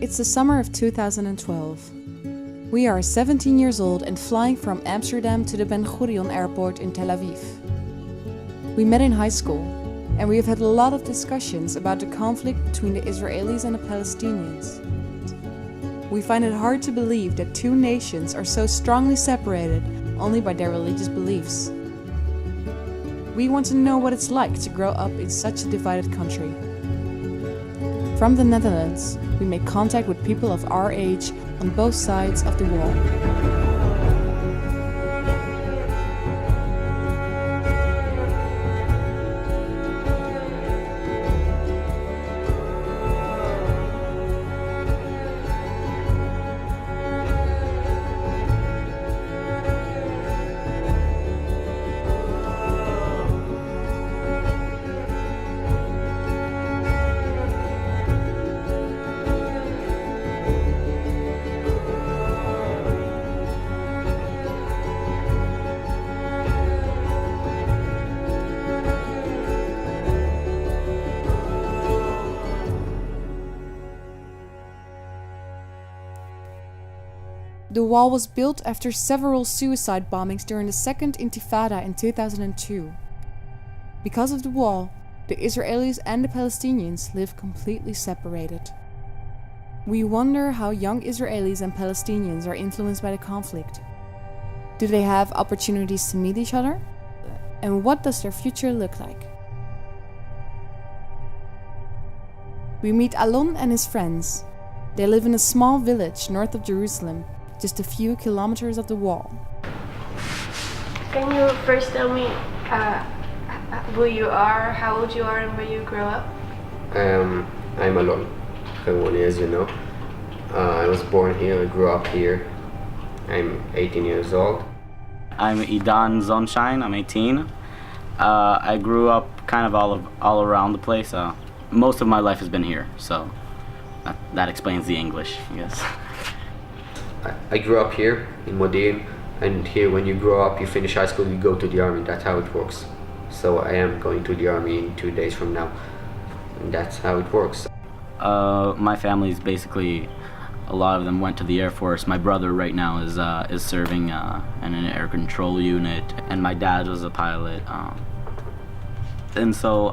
It's the summer of 2012. We are 17 years old and flying from Amsterdam to the Ben Gurion airport in Tel Aviv. We met in high school, and we have had a lot of discussions about the conflict between the Israelis and the Palestinians. We find it hard to believe that two nations are so strongly separated only by their religious beliefs. We want to know what it's like to grow up in such a divided country. From the Netherlands, we make contact with people of our age on both sides of the wall. The wall was built after several suicide bombings during the Second Intifada in 2002. Because of the wall, the Israelis and the Palestinians live completely separated. We wonder how young Israelis and Palestinians are influenced by the conflict. Do they have opportunities to meet each other? And what does their future look like? We meet Alon and his friends. They live in a small village north of Jerusalem, just a few kilometers of the wall. Can you first tell me who you are, how old you are, and where you grew up? I'm Alon, as you know. I was born here, I grew up here. I'm 18 years old. I'm Idan Zonshine, I'm 18. I grew up kind of all around the place. Most of my life has been here, so that explains the English, I guess. I grew up here in Modi'in, and here when you grow up, you finish high school, you go to the army. That's how it works. So I am going to the army in 2 days from now, and that's how it works. My family's basically, a lot of them went to the Air Force. My brother right now is serving in an air control unit, and my dad was a pilot. And so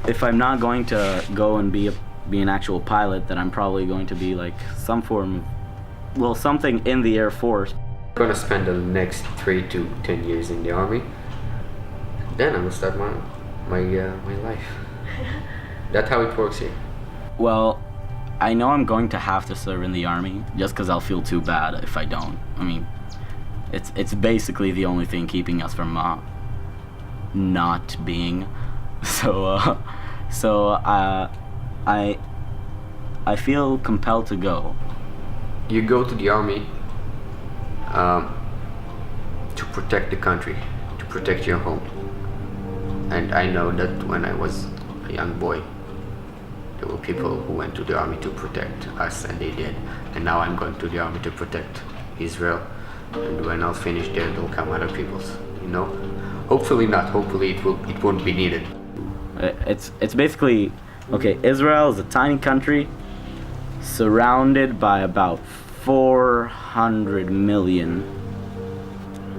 if I'm not going to go and be an actual pilot, then I'm probably going to be like some form of, something in the Air Force. I'm gonna spend the next 3 to 10 years in the army. Then I'm gonna start my life. That's how it works here. Well, I know I'm going to have to serve in the army just because I'll feel too bad if I don't. I mean, it's basically the only thing keeping us from not being. I feel compelled to go. You go to the army to protect the country, to protect your home. And I know that when I was a young boy, there were people who went to the army to protect us, and they did. And now I'm going to the army to protect Israel. And when I'll finish there, there'll come other peoples, you know? Hopefully not. Hopefully it won't be needed. It's basically, okay, Israel is a tiny country surrounded by about 400 million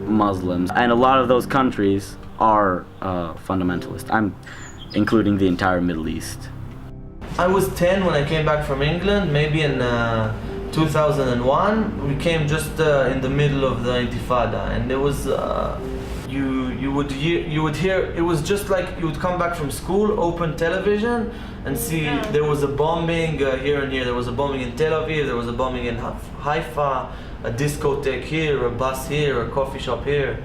Muslims, and a lot of those countries are fundamentalist. I'm including the entire Middle East. I was 10 when I came back from England, maybe in 2001. We came just in the middle of the Intifada, and there was you would hear it was just like you would come back from school, open television, and see there was a bombing here and here. There was a bombing in Tel Aviv, there was a bombing in Haifa, a discotheque here, a bus here, a coffee shop here.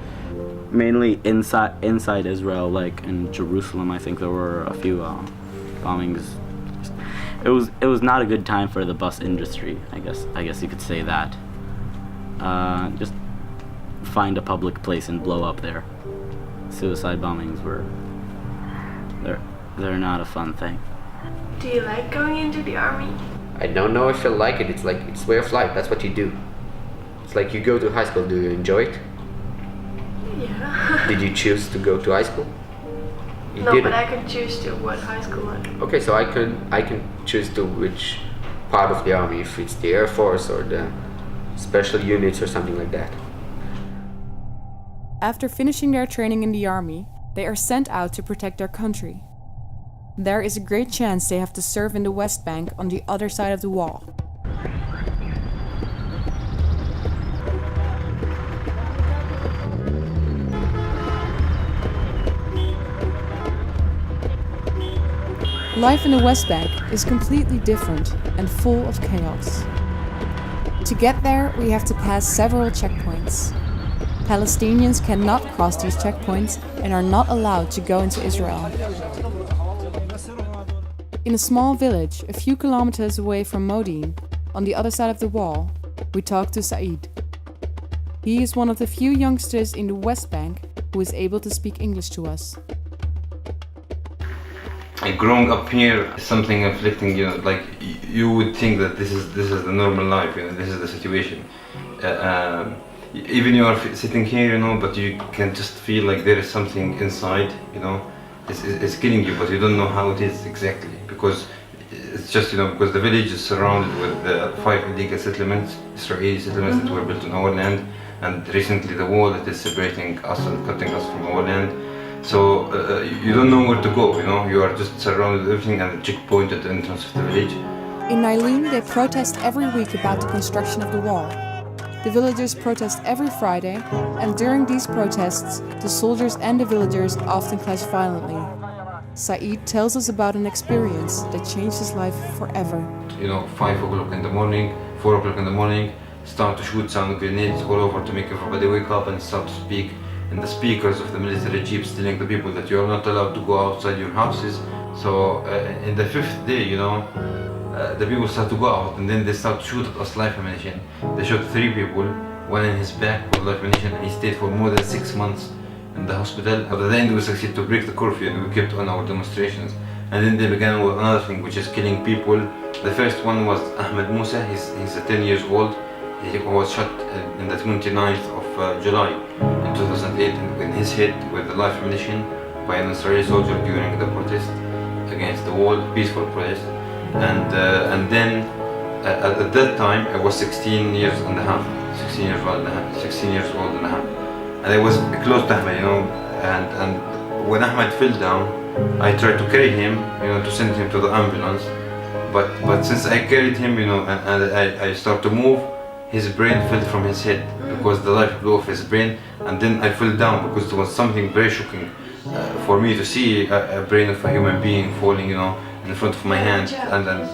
Mainly inside Israel, like in Jerusalem, I think there were a few bombings. It was not a good time for the bus industry. I guess you could say that. Just find a public place and blow up there. Suicide bombings they're not a fun thing. Do you like going into the army? I don't know if I like it. It's way of life. That's what you do. It's like you go to high school. Do you enjoy it? Yeah. Did you choose to go to high school? You no, didn't. but I can choose to what high school I. Okay, so I can choose to which part of the army, if it's the Air Force or the special units or something like that. After finishing their training in the army, they are sent out to protect their country. There is a great chance they have to serve in the West Bank on the other side of the wall. Life in the West Bank is completely different and full of chaos. To get there, we have to pass several checkpoints. Palestinians cannot cross these checkpoints and are not allowed to go into Israel. In a small village a few kilometers away from Modin, on the other side of the wall, we talk to Saeed. He is one of the few youngsters in the West Bank who is able to speak English to us. Growing up here is something afflicting, like you would think that this is the normal life, this is the situation. Even you are sitting here, but you can just feel like there is something inside, it's killing you, but you don't know how it is exactly, because it's just, because the village is surrounded with 5 illegal settlements, Israeli settlements that were built on our land, and recently the wall that is separating us and cutting us from our land. So you don't know where to go, you are just surrounded with everything and a checkpoint at the entrance of the village. In Nailim, they protest every week about the construction of the wall. The villagers protest every Friday, and during these protests, the soldiers and the villagers often clash violently. Saeed tells us about an experience that changed his life forever. 5 o'clock in the morning, 4 o'clock in the morning, start to shoot some grenades all over to make everybody wake up and start to speak. And the speakers of the military jeeps telling the people that you are not allowed to go outside your houses. So in the 5th day, the people start to go out, and then they start to shoot at us live ammunition. They shot 3 people, one in his back with live ammunition, and he stayed for more than 6 months in the hospital. At the end we succeeded to break the curfew and we kept on our demonstrations. And then they began with another thing, which is killing people. The first one was Ahmed and Moshe, he's 10 years old. He was shot in the 29th of July in 2008 in his head with a live ammunition by an Israeli soldier during the protest against the wall, peaceful protest. And then at that time I was 16 years and a half, 16 years old and a half. And I was close to Ahmed, and when Ahmed fell down, I tried to carry him, to send him to the ambulance. But since I carried him, and I started to move, his brain fell from his head because the life blew off his brain, and then I fell down because it was something very shocking for me to see a brain of a human being falling, in front of my hand, and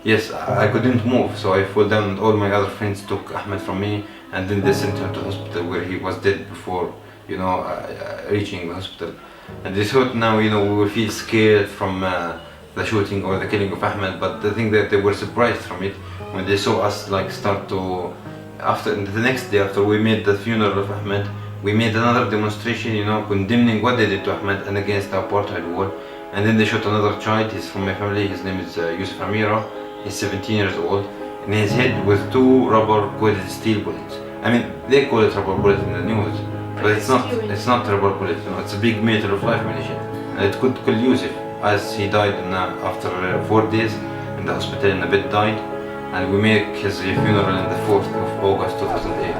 yes, I couldn't move, so I fell down, and all my other friends took Ahmed from me, and then they sent him to the hospital where he was dead before, reaching the hospital. And they thought now, we will feel scared from the shooting or the killing of Ahmed, but the thing that they were surprised from it when they saw us start to, after the next day after we made the funeral of Ahmed, we made another demonstration, condemning what they did to Ahmed and against the apartheid wall. And then they shot another child, he's from my family, his name is Yusuf Amira, he's 17 years old, in his head with 2 rubber-coated steel bullets. I mean, they call it rubber bullet in the news, but it's not rubber bullet, it's a big metal of live ammunition. And it could kill Yusuf, as he died after 4 days in the hospital, in a bed died, and we make his funeral on the 4th of August 2008.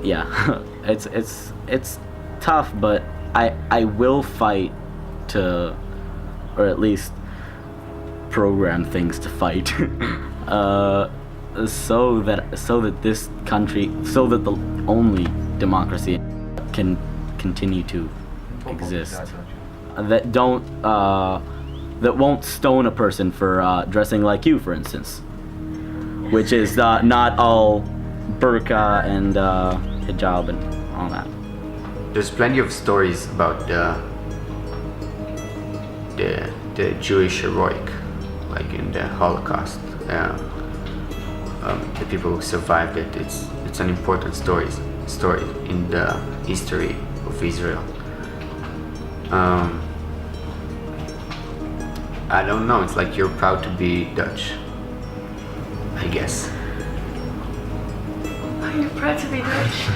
Yeah, it's tough, but I will fight to, or at least program things to fight, so that this country, so that the only democracy can continue to exist. That won't stone a person for dressing like you, for instance, which is not all burqa and hijab and all that. There's plenty of stories about the Jewish heroic, like in the Holocaust. The people who survived it. It's an important story in the history of of Israel. I don't know, it's like you're proud to be Dutch, I guess. Are you proud to be Dutch?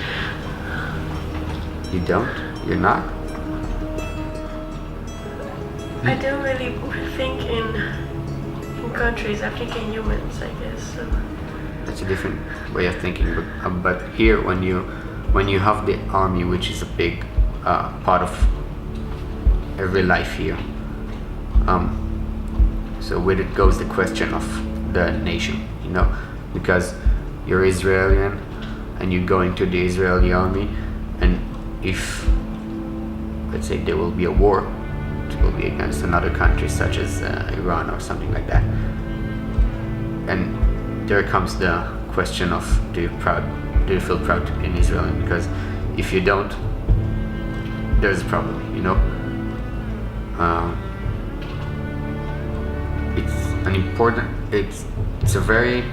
You don't? You're not? I don't really think in countries, I think in humans, I guess. So. That's a different way of thinking, but here when you have the army, which is a big part of every life here, so with it goes the question of the nation, you know, because you're Israeli and you go into the Israeli army, and if, let's say, there will be a war, it will be against another country such as Iran or something like that, and there comes the question of do you feel proud to be an Israeli? Because if you don't, there's a problem, you know. It's a very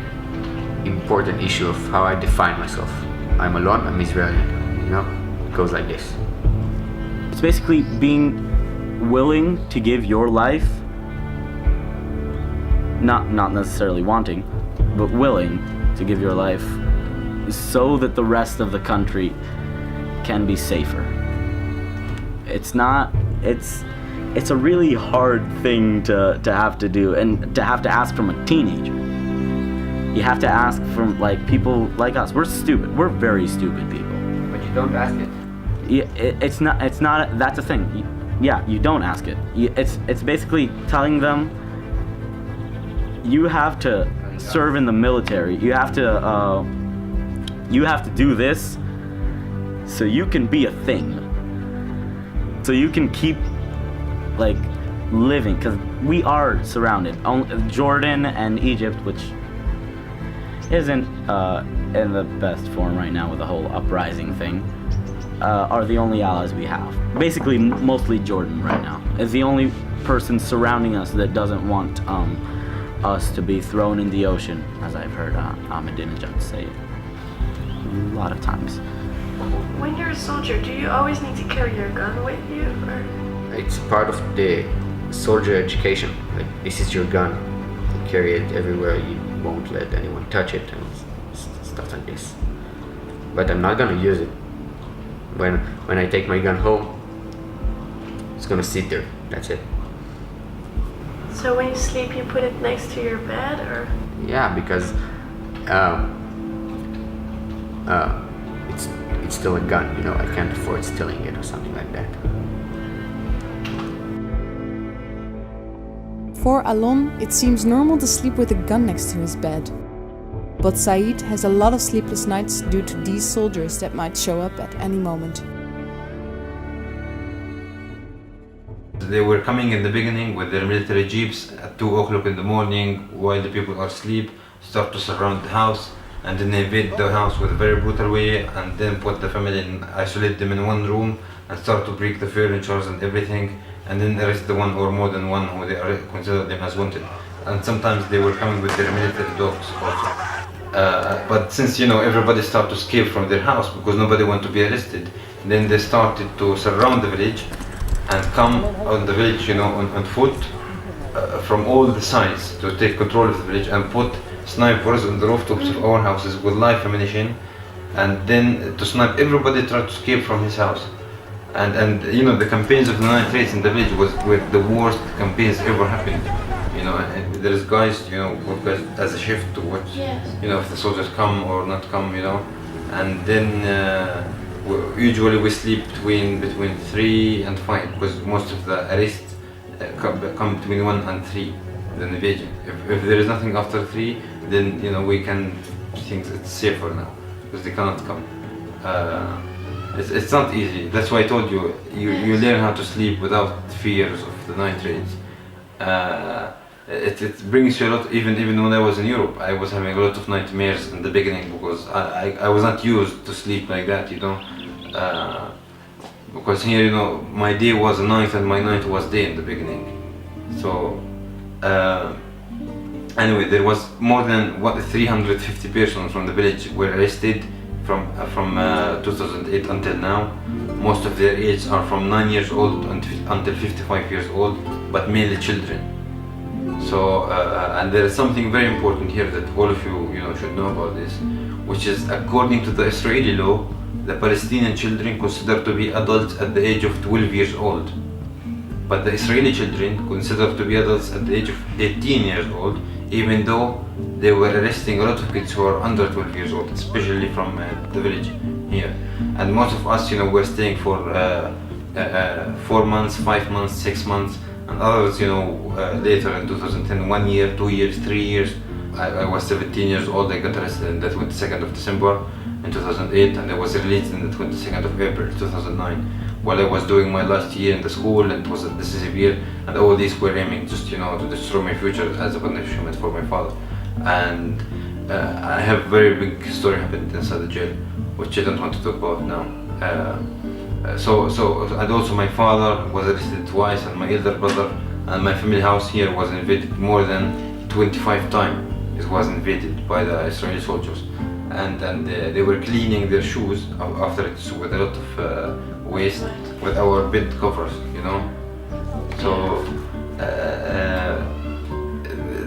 important issue of how I define myself. I'm alone, I'm Israeli, you know. It goes like this. It's basically being willing to give your life, not necessarily wanting, but willing to give your life so that the rest of the country can be safer. It's a really hard thing to have to do, and to have to ask from a teenager. You have to ask from like people like us. We're stupid. We're very stupid people. But you don't ask it. Yeah, it's not. That's a thing. Yeah, you don't ask it. It's basically telling them you have to serve in the military. You have to do this so you can be a thing. So you can keep like living, because we are surrounded. Jordan and Egypt, which isn't in the best form right now with the whole uprising thing, are the only allies we have. Basically, mostly Jordan right now is the only person surrounding us that doesn't want us to be thrown in the ocean, as I've heard Ahmed and Moshe say it a lot of times. When you're a soldier, do you always need to carry your gun with you, or? It's part of the soldier education. Like, this is your gun. You carry it everywhere. You won't let anyone touch it and stuff like this. But I'm not gonna use it. When I take my gun home, it's gonna sit there. that's it. So when you sleep, you put it next to your bed, or? Yeah, because it's still a gun, you know. I can't afford stealing it or something like that. For Alon, it seems normal to sleep with a gun next to his bed. But Saeed has a lot of sleepless nights due to these soldiers that might show up at any moment. They were coming in the beginning with their military jeeps at 2 o'clock in the morning while the people are asleep, start to surround the house, and then they invade the house with a very brutal way, and then put the family in, isolate them in one room, and start to break the furniture and everything, and then arrest the one or more than one who they consider them as wanted. And sometimes they were coming with their military dogs also. But since, you know, everybody started to escape from their house because nobody wanted to be arrested, then they started to surround the village and come on the village, you know, on foot from all the sides to take control of the village, and put snipers on the rooftops of our houses with live ammunition, and then to snipe everybody tried to escape from his house. And you know, the campaigns of the night raids in the village were the worst campaigns ever happened. You know, and there's guys, you know, work as a shift to watch, you know, if the soldiers come or not come, you know. And then usually we sleep between 3 and 5 because most of the arrests come between 1 and 3. The invasion. If there is nothing after 3, then, you know, we can think it's safer now because they cannot come. It's not easy. That's why I told you, you learn how to sleep without fears of the night raids. It brings you a lot. Even when I was in Europe, I was having a lot of nightmares in the beginning because I was not used to sleep like that, you know. Because here, you know, my day was a night and my night was day in the beginning. So anyway, there was more than 350 persons from the village were arrested from 2008 until now. Most of their age are from 9 years old until 55 years old, but mainly children. So, and there is something very important here that all of you should know about this, which is according to the Israeli law, the Palestinian children considered to be adults at the age of 12 years old. But the Israeli children considered to be adults at the age of 18 years old, even though they were arresting a lot of kids who are under 12 years old, especially from the village here. And most of us, were staying for 4 months, 5 months, 6 months, and others, later in 2010, 1 year, 2 years, 3 years. I was 17 years old. I got arrested on the 22nd of December in 2008, and I was released on the 22nd of April 2009. While I was doing my last year in the school, and it was a decisive year, and all these were aiming just to destroy my future as a punishment for my father. And I have a very big story happened inside the jail, which I don't want to talk about now. And also my father was arrested twice, and my elder brother, and my family house here was invaded more than 25 times. It was invaded by the Israeli soldiers, and they were cleaning their shoes after it with a lot of waste with our bed covers, So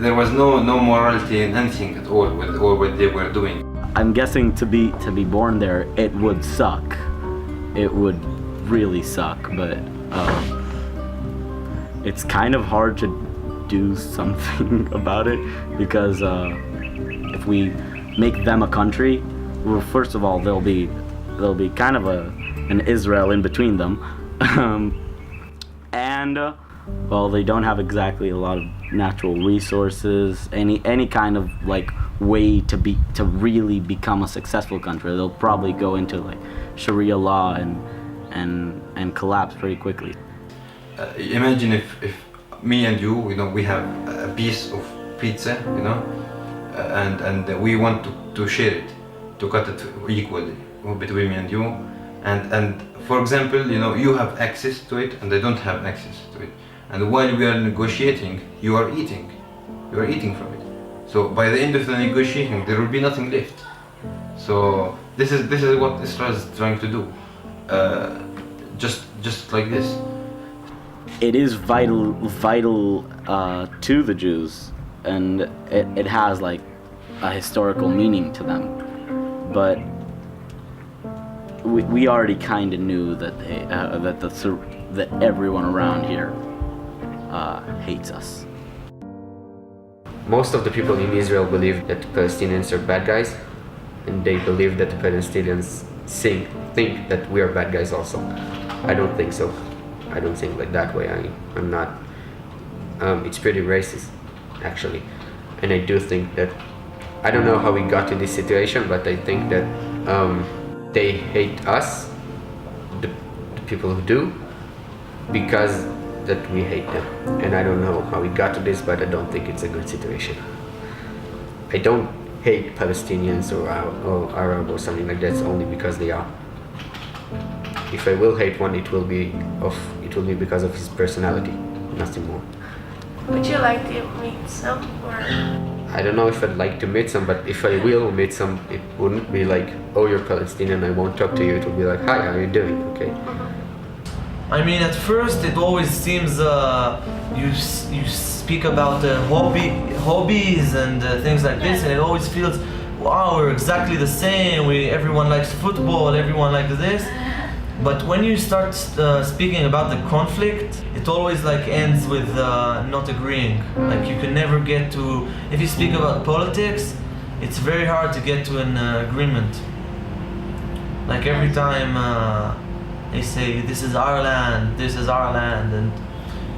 there was no morality in anything at all with all what they were doing. I'm guessing to be born there, it would suck. It would really suck, but it's kind of hard to do something about it, because if we make them a country, well, first of all, there'll be kind of an Israel in between them, and well, they don't have exactly a lot of natural resources, any kind of way to really become a successful country. They'll probably go into Sharia law and collapse pretty quickly. Imagine if me and you, we have a piece of pizza, and we want to share it, to cut it equally between me and you, and for example, you have access to it and I don't have access to it, and while we are negotiating, you are eating from it. So by the end of the negotiation, there will be nothing left. So this is what Israel is trying to do, just like this. It is vital to the Jews, and it has a historical meaning to them. But we already kind of knew that that everyone around here hates us. Most of the people in Israel believe that the Palestinians are bad guys, and they believe that the Palestinians think that we are bad guys also. I don't think so. I don't think that way. I'm not. It's pretty racist, actually, and I do think that I don't know how we got to this situation, but I think that they hate us, the people who do, because that we hate them. And I don't know how we got to this, but I don't think it's a good situation. I don't hate Palestinians or Arab or something like that only because they are. If I will hate one, it will be because of his personality, nothing more. Would you like to meet some, or? I don't know if I'd like to meet some, but if I will meet some, it wouldn't be like, oh, you're Palestinian, I won't talk to you. It would be like, hi, how are you doing? Okay. I mean, at first it always seems you speak about hobbies and things like this, and it always feels, wow, we're exactly the same. Everyone likes football, everyone likes this. But when you start speaking about the conflict, it always ends with not agreeing. You can never get to. If you speak about politics, it's very hard to get to an agreement. Every time they say this is our land, and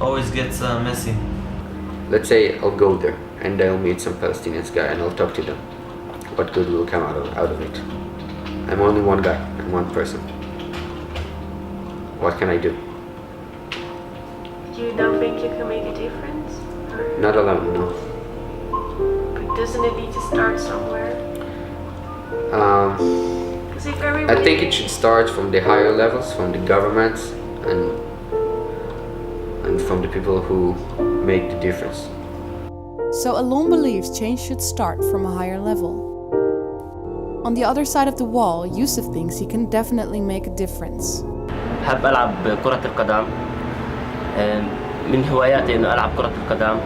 always gets messy. Let's say I'll go there and I'll meet some Palestinians guy and I'll talk to them. What good will come out of it? I'm only one guy, I'm one person. What can I do? You don't think you can make a difference? Or? Not alone, no. But doesn't it need to start somewhere? If I think it should start from the higher levels, from the governments and from the people who make the difference. So Alon believes change should start from a higher level. On the other side of the wall, Yusuf thinks he can definitely make a difference. بحب ألعب كرة القدم. من هواياتي إنه ألعب كرة القدم.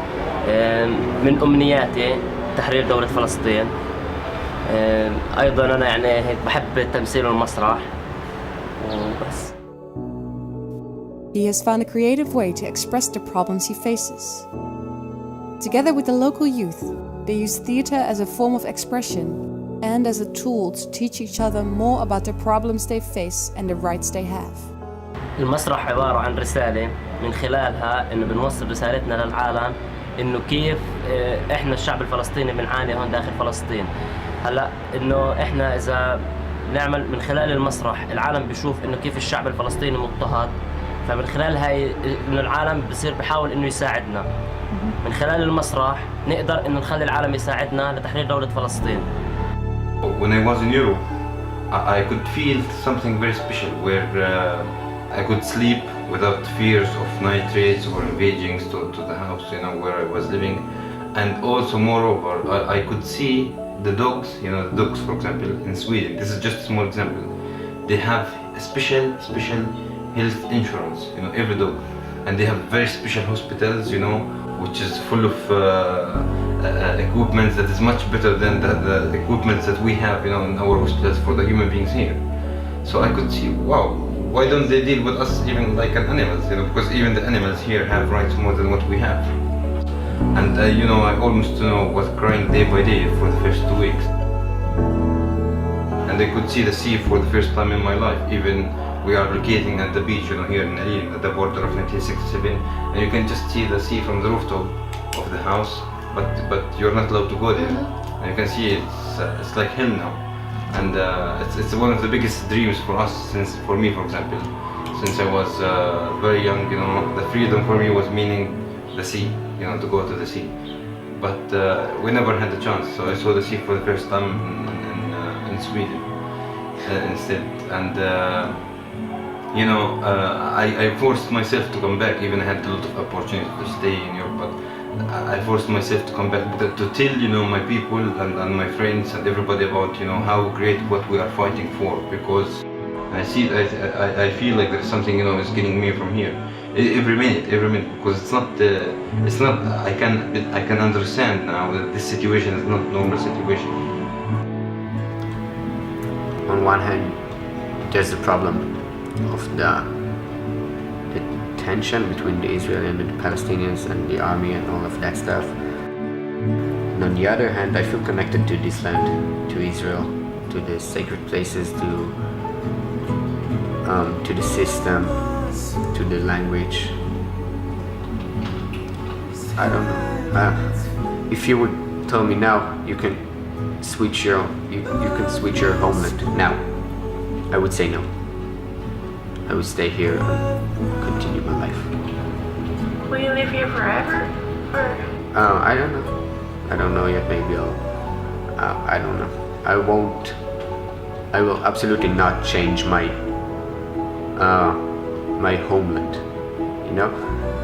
من أمنياتي تحرير دولة فلسطين. أيضاً أنا يعني هيك بحب التمثيل والمسرح. وبس. He has found a creative way to express the problems he faces. Together with the local youth, they use theater as a form of expression and as a tool to teach each other more about the problems they face and the rights they have. المسرح عبارة عن رسالة من خلالها إنه بنوصل رسالتنا للعالم إنه كيف إحنا الشعب الفلسطيني بنعاني هون داخل فلسطين. هلا إنه إحنا إذا نعمل من خلال المسرح العالم بيشوف إنه كيف الشعب الفلسطيني مضطهد، فمن خلال هاي إنه العالم بصير بحاول إنه يساعدنا. من خلال المسرح نقدر إنه نخلي العالم يساعدنا لتحرير دولة فلسطين. When I was in Europe, I could feel something very special where I could sleep without fears of night raids or invadings to the house, you know, where I was living. And also, moreover, I could see the dogs, you know, the dogs, for example, in Sweden. This is just a small example. They have a special health insurance, you know, every dog. And they have very special hospitals, you know, which is full of equipment that is much better than the equipment that we have, you know, in our hospitals for the human beings here. So I could see, wow, why don't they deal with us even like an animals, you know, because even the animals here have rights more than what we have. And you know, I almost, you know, was crying day by day for the first 2 weeks. And I could see the sea for the first time in my life. Even we are locating at the beach, you know, here in Alim, at the border of 1967, and you can just see the sea from the rooftop of the house, but you're not allowed to go there. And you can see it's like hell now. And it's one of the biggest dreams for us, for me, for example, since I was very young, you know, the freedom for me was meaning the sea, you know, to go to the sea. But we never had the chance, so I saw the sea for the first time in Sweden instead. And you know, I forced myself to come back, even I had a lot of opportunity to stay in Europe, but I forced myself to come back to tell, you know, my people and my friends and everybody about, you know, how great what we are fighting for, because I feel like there's something, you know, is getting me from here every minute, because it's not I can understand now that this situation is not normal situation. On one hand, there's the problem of the tension between the Israeli and the Palestinians and the army and all of that stuff. And on the other hand, I feel connected to this land, to Israel, to the sacred places, to the system, to the language. I don't know. If you would tell me now, you can switch your homeland now, I would say no. I would stay here and continue my life. Will you live here forever? Or? I don't know. I don't know yet. Maybe I don't know. I will absolutely not change my homeland. You know,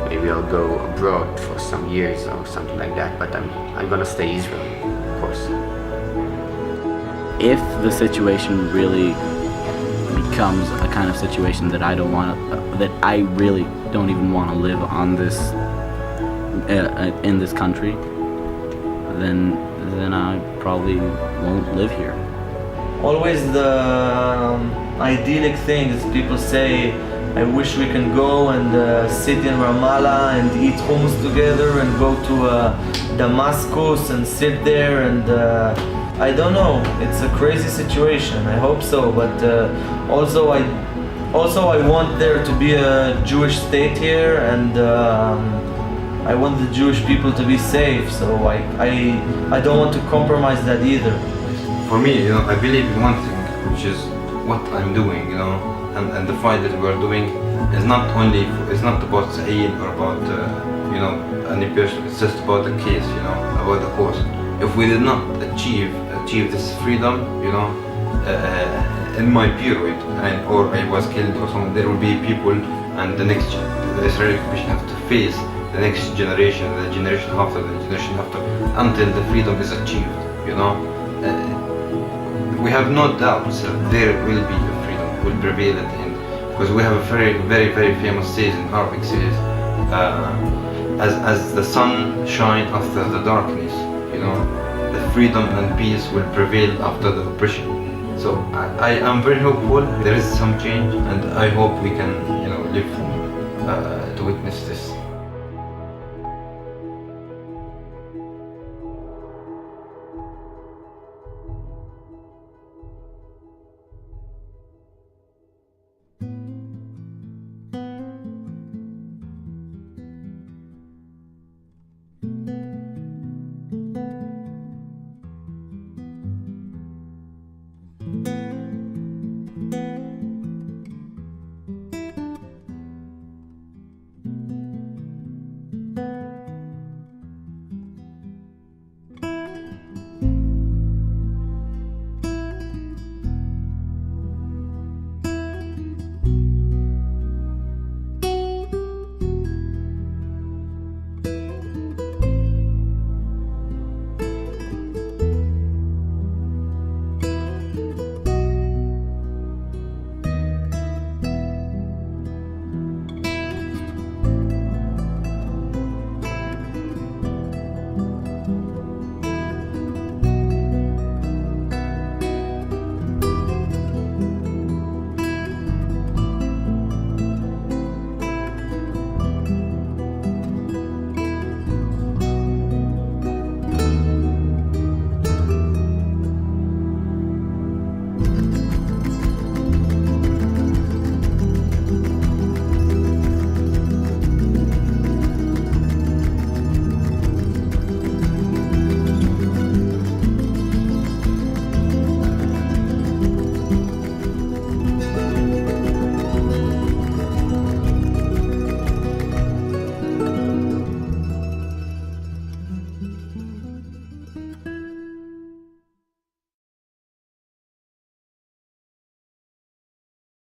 maybe I'll go abroad for some years or something like that. But I'm gonna stay Israeli, of course. If the situation really becomes a kind of situation that that I really don't even want to live on this in this country, then I probably won't live here. Always the idyllic thing is people say, I wish we can go and sit in Ramallah and eat hummus together and go to Damascus and sit there and I don't know, it's a crazy situation, I hope so, but also I want there to be a Jewish state here, and I want the Jewish people to be safe, so I don't want to compromise that either. For me, you know, I believe in one thing, which is what I'm doing, you know, and the fight that we are doing is it's not about Sa'id or about, you know, any person, it's just about the case, you know, about the cause. If we did not achieve this freedom, you know, in my period, or I was killed or something, there will be people and the Israeli population have to face the next generation, the generation after, until the freedom is achieved, you know. we have no doubts that there will be a freedom, will prevail at the end. Because we have a very, very, very famous saying, Arabic says, as the sun shines after the darkness, you know, the freedom and peace will prevail after the oppression. So I am very hopeful there is some change, and I hope we can, you know, live to witness this.